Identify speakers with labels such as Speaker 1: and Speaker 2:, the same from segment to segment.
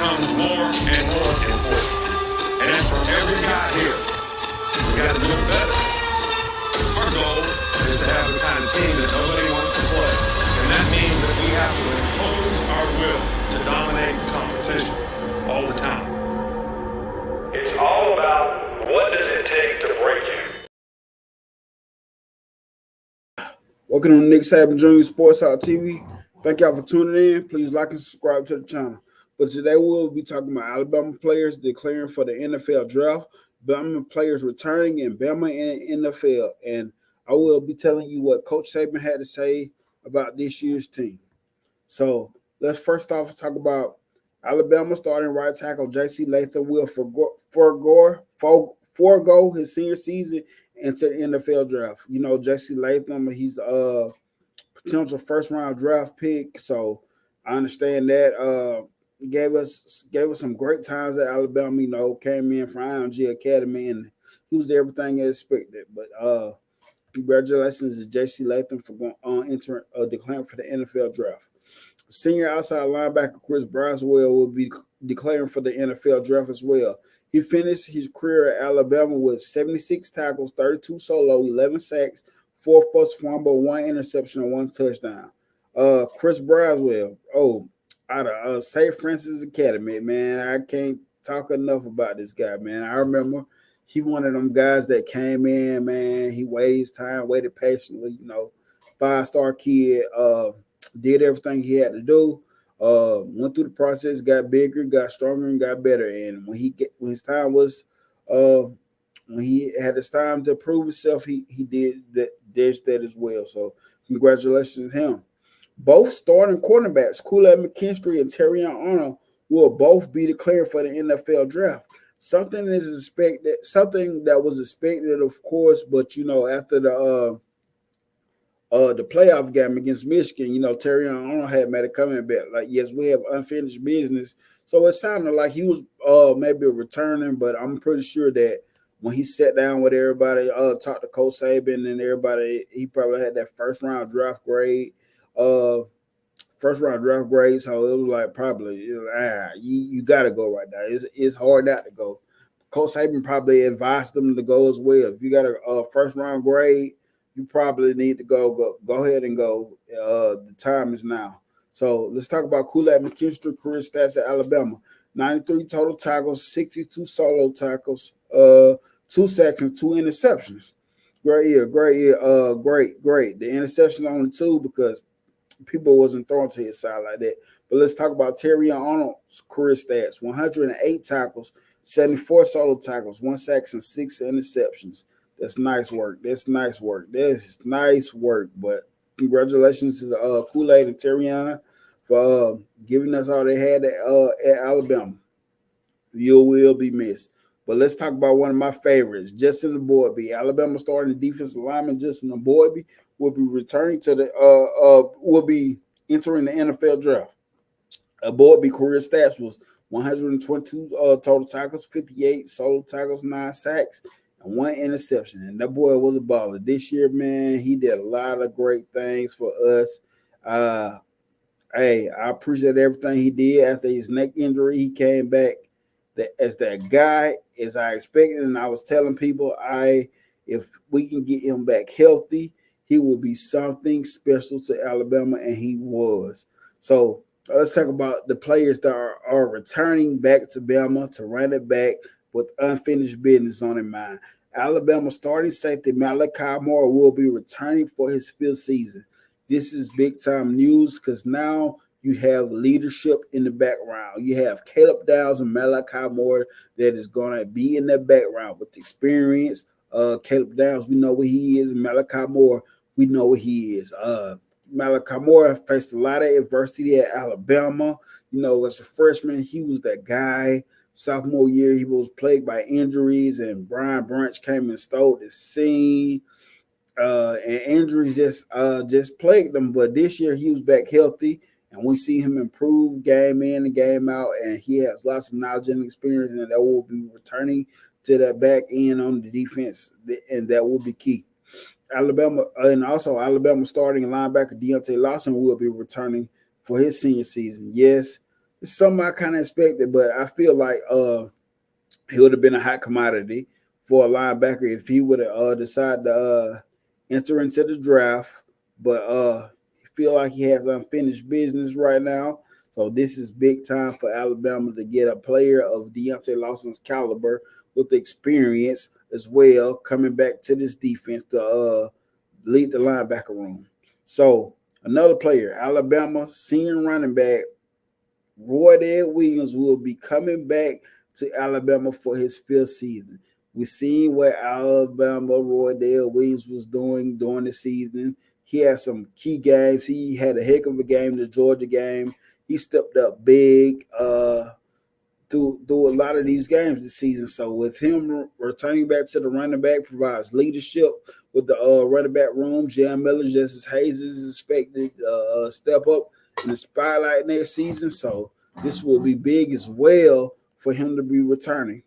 Speaker 1: becomes more and more important. And that's for every guy here. We got to do it better. Our goal is to have the kind of team that nobody wants to play. And that means that we have to impose our will to dominate the competition all the time. It's all about what does it take to break you.
Speaker 2: Welcome to Nick Saban Jr. Sports Talk TV. Thank y'all for tuning in. Please like and subscribe to the channel. But today we'll be talking about Alabama players declaring for the NFL draft, Bama players returning, and Bama in the NFL. And I will be telling you what Coach Saban had to say about this year's team. So let's first off talk about Alabama starting right tackle J.C. Latham will forego his senior season into the NFL draft. You know, J.C. Latham, he's a potential first-round draft pick, so I understand that. Gave us some great times at Alabama. You know, came in from IMG Academy, and he was everything as expected. But congratulations to J.C. Latham for declaring for the NFL draft. Senior outside linebacker Chris Braswell will be declaring for the NFL draft as well. He finished his career at Alabama with 76 tackles, 32 solo, 11 sacks, 4 forced fumble, 1 interception, and 1 touchdown. Chris Braswell, out of St. Francis Academy, man. I can't talk enough about this guy, man. I remember he one of them guys that came in, man. He waited his time, waited patiently, 5-star kid, did everything he had to do. Went through the process, got bigger, got stronger, and got better. And when his time was, when he had his time to prove himself, he did that as well. So congratulations to him. Both starting quarterbacks, Kool-Aid McKinstry and Terrion Arnold, will both be declared for the NFL draft. Something that was expected, of course, but after the playoff game against Michigan, Terrion Arnold had made a comment back, like, yes, we have unfinished business. So it sounded like he was maybe returning, but I'm pretty sure that when he sat down with everybody, talked to Coach Saban and everybody, he probably had that first round draft grade. So it was like probably you got to go right now. It's hard not to go. Coach Saban probably advised them to go as well. If you got a first round grade, you probably need to go ahead and go. The time is now. So let's talk about Kool-Aid McKinstry career stats at Alabama. 93 total tackles, 62 solo tackles, 2 sacks and 2 interceptions. Great year. Great. The interceptions only 2 because people wasn't throwing to his side like that. But let's talk about Terrion Arnold's career stats. 108 tackles, 74 solo tackles, 1 sack and 6 interceptions. That's nice work. But congratulations to Kool-Aid and Terrion for giving us all they had at Alabama. You will be missed. But let's talk about one of my favorites, Justin Eboigbe. Alabama starting defensive lineman Justin Eboigbe will be returning to will be entering the NFL draft. Eboigbe career stats was 122 total tackles, 58 solo tackles, 9 sacks, and 1 interception. And that boy was a baller. This year, man, he did a lot of great things for us. I appreciate everything he did after his neck injury. He came back as that guy as I expected, and I was telling people, if we can get him back healthy, he will be something special to Alabama, and he was. So let's talk about the players that are returning back to Bama to run it back with unfinished business on their mind. Alabama starting safety Malachi Moore will be returning for his 5th season. This is big-time news because now you have leadership in the background. You have Caleb Downs and Malachi Moore that is going to be in the background with experience. Caleb Downs, we know what he is, and Malachi Moore, we know what he is. Malachi Moore faced a lot of adversity at Alabama. As a freshman, he was that guy. Sophomore year, he was plagued by injuries, and Brian Branch came and stole the scene. And injuries just plagued him. But this year, he was back healthy, and we see him improve game in and game out, and he has lots of knowledge and experience, and that will be returning to that back end on the defense, and that will be key. Alabama starting linebacker Deontay Lawson will be returning for his senior season. Yes, It's something I kind of expected, but I feel like he would have been a hot commodity for a linebacker if he would have decided to enter into the draft. But I feel like he has unfinished business right now. So this is big time for Alabama to get a player of Deontay Lawson's caliber with experience as well coming back to this defense to lead the linebacker room. So another player, Alabama senior running back Roydell Williams will be coming back to Alabama for his fifth season. We seen what Alabama Roydell Williams was doing during the season. He had some key games. He had a heck of a game, the Georgia game. He stepped up big through a lot of these games this season. So with him returning back to the running back provides leadership with the running back room. Jam Miller, Justice Hayes is expected to step up in the spotlight next season. So this will be big as well for him to be returning.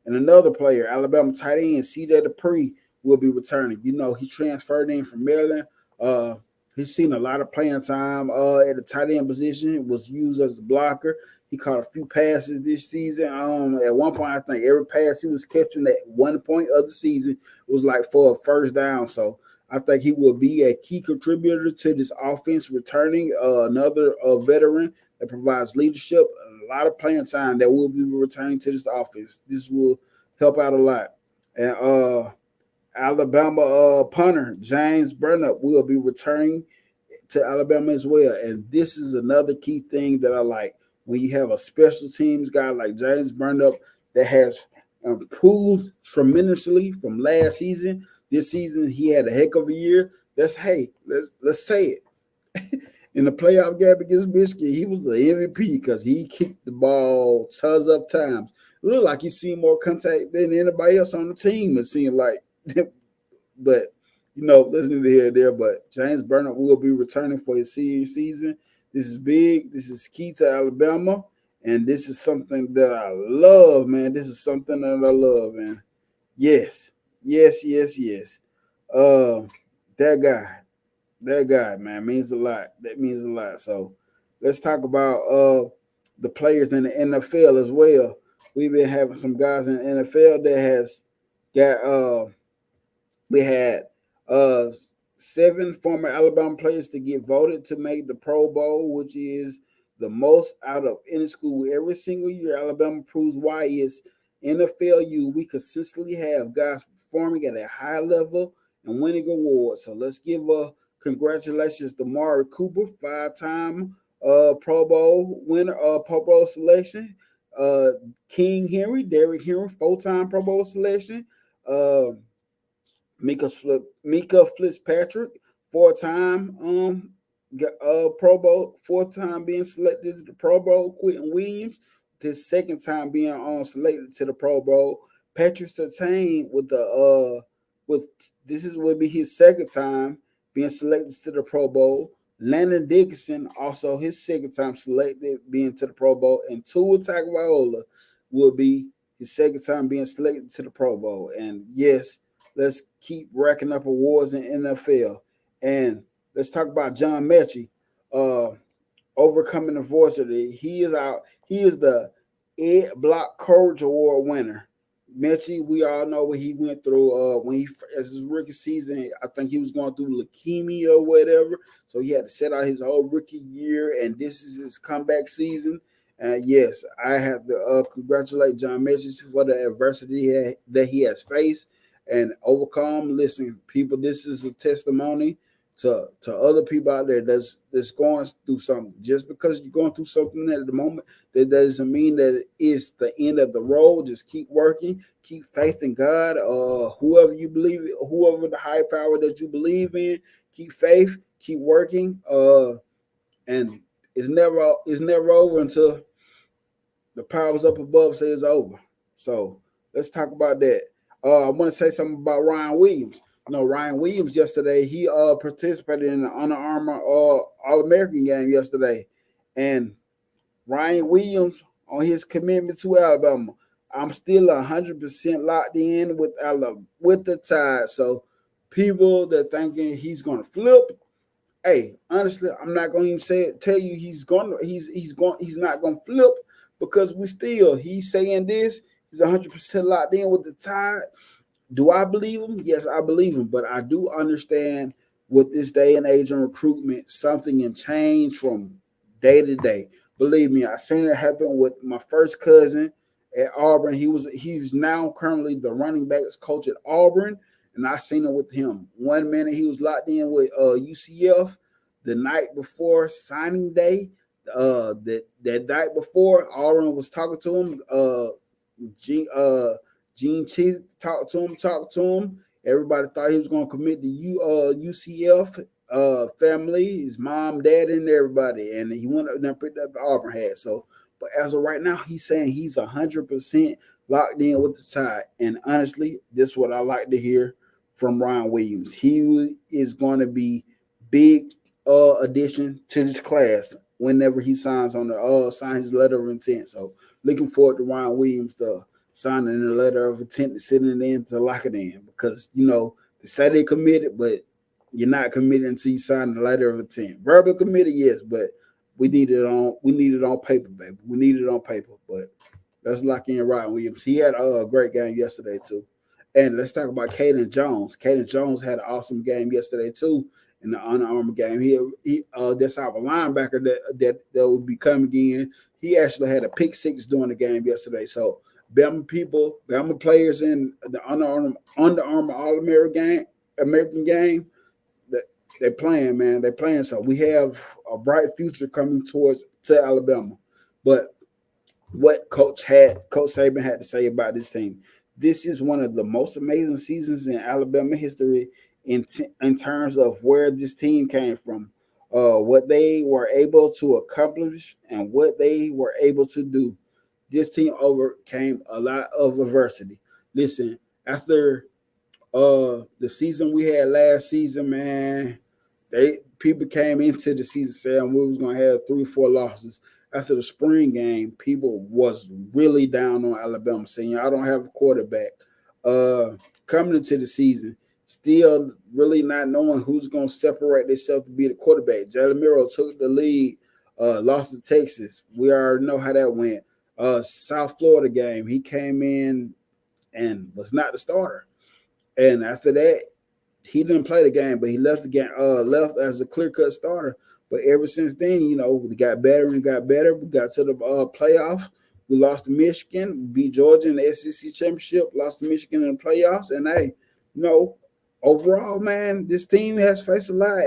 Speaker 2: And another player, Alabama tight end C.J. Dupree, will be returning. You know, he transferred in from Maryland. Uh, he's seen a lot of playing time at the tight end position. Was used as a blocker. He caught a few passes this season. At one point, I think every pass he was catching at one point of the season was like for a first down. So I think he will be a key contributor to this offense, returning another veteran that provides leadership, a lot of playing time that will be returning to this offense. This will help out a lot. And Alabama punter James Burnett will be returning to Alabama as well. And this is another key thing that I like. When you have a special teams guy like James Burnett that has improved tremendously from last season. This season he had a heck of a year. Let's say it. In the playoff game against Michigan, he was the MVP because he kicked the ball tons of times. It looked like he seen more contact than anybody else on the team. It seemed like, but listening to here and there. But James Burnett will be returning for his senior season. This is big. This is key to Alabama, and this is something that I love, man. This is something that I love, man. Yes, yes, yes, yes. Uh, that guy, that guy, man, means a lot. That means a lot. So let's talk about the players in the NFL as well. We've been having some guys in the NFL that has got we had uh 7 former Alabama players to get voted to make the Pro Bowl, which is the most out of any school every single year. Alabama proves why it's NFLU. We consistently have guys performing at a high level and winning awards. So let's give a congratulations to Mari Cooper, 5-time Pro Bowl winner, Pro Bowl selection. King Henry, Derrick Henry, 4-time Pro Bowl selection. Mika Fitzpatrick, 4-time Pro Bowl, 4th time being selected to the Pro Bowl. Quentin Williams, his 2nd time being selected to the Pro Bowl. Patrick Surtain with the with this is will be his 2nd time being selected to the Pro Bowl. Landon Dickinson, also his 2nd time selected being to the Pro Bowl, and Tua Tagovailoa will be his 2nd time being selected to the Pro Bowl. And yes, let's keep racking up awards in NFL. And let's talk about John Mechie, overcoming adversity. He is the Ed Block Courage Award winner. Mechie, we all know what he went through when he as his rookie season. I think he was going through leukemia or whatever, so he had to set out his whole rookie year, and this is his comeback season. And yes, I have to congratulate John Mechie for the adversity that he has faced and overcome. Listen, people, this is a testimony to other people out there that's going through something. Just because you're going through something at the moment, that doesn't mean that it's the end of the road. Just keep working, keep faith in God. Whoever you believe, whoever the high power that you believe in, keep faith, keep working. And it's never over until the powers up above say it's over. So let's talk about that. I want to say something about Ryan Williams. Ryan Williams yesterday, he participated in the Under Armour All-American game yesterday. And Ryan Williams, on his commitment to Alabama, I'm still 100% locked in with Alabama, with the Tide. So people that thinking he's going to flip, Hey, honestly, I'm not going to even tell you he's not going to flip because he's saying this. He's 100% locked in with the Tide. Do I believe him? Yes, I believe him, but I do understand with this day and age in recruitment, something can change from day to day. Believe me, I seen it happen with my first cousin at Auburn. He's now currently the running backs coach at Auburn, and I seen it with him. One minute he was locked in with UCF. The night before signing day, that night before, Auburn was talking to him. G, Gene Cheese talked to him. Everybody thought he was going to commit to UCF family, his mom, dad, and everybody. And he went up there and picked up the Auburn hat. So, but as of right now, he's saying he's 100% locked in with the Tide. And honestly, this is what I like to hear from Ryan Williams. He is going to be big addition to this class whenever he signs his letter of intent. So looking forward to Ryan Williams signing the letter of intent to sitting in to lock it in because they say they committed, but you're not committed until you sign the letter of intent. Verbal committed, yes, but we need it on paper, baby. We need it on paper. But let's lock in Ryan Williams. He had a great game yesterday too. And let's talk about Caden Jones. Caden Jones had an awesome game yesterday too in the Under Armour game. He that's our linebacker that will be coming in. He actually had a pick six during the game yesterday. So Bama players in the Under Armour All American game, they're playing, man. They're playing. So we have a bright future coming to Alabama. But what Coach Saban had to say about this team. This is one of the most amazing seasons in Alabama history in terms of where this team came from, what they were able to accomplish, and what they were able to do. This team overcame a lot of adversity. Listen, after the season we had last season, man, people came into the season saying we was gonna have 3-4 losses. After the spring game, people was really down on Alabama, saying I don't have a quarterback. Coming into the season, still really not knowing who's gonna separate themselves to be the quarterback. Jalen Miro took the lead, lost to Texas. We already know how that went. South Florida game, he came in and was not the starter. And after that, he didn't play the game, but he left the game, left as a clear-cut starter. But ever since then, we got better and got better. We got to the playoff. We lost to Michigan, we beat Georgia in the SEC championship, lost to Michigan in the playoffs. And hey, overall, man, this team has faced a lot.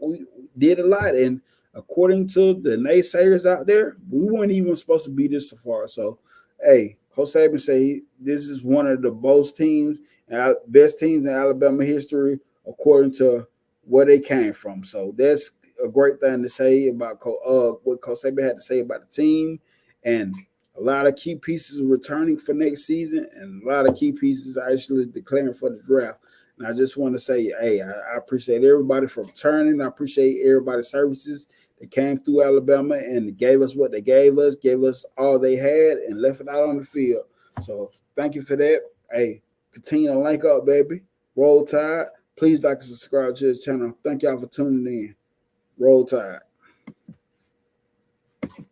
Speaker 2: We did a lot. And according to the naysayers out there, we weren't even supposed to be this far. So, hey, Coach Saban say this is one of the best teams in Alabama history, according to where they came from. So that's a great thing to say about what Coach Saban had to say about the team, and a lot of key pieces returning for next season, and a lot of key pieces actually declaring for the draft. And I just want to say, hey, I appreciate everybody for returning. I appreciate everybody's services that came through Alabama and gave us what they gave us all they had, and left it out on the field. So thank you for that. Hey, continue to link up, baby. Roll Tide. Please like and subscribe to this channel. Thank y'all for tuning in. Roll Tide.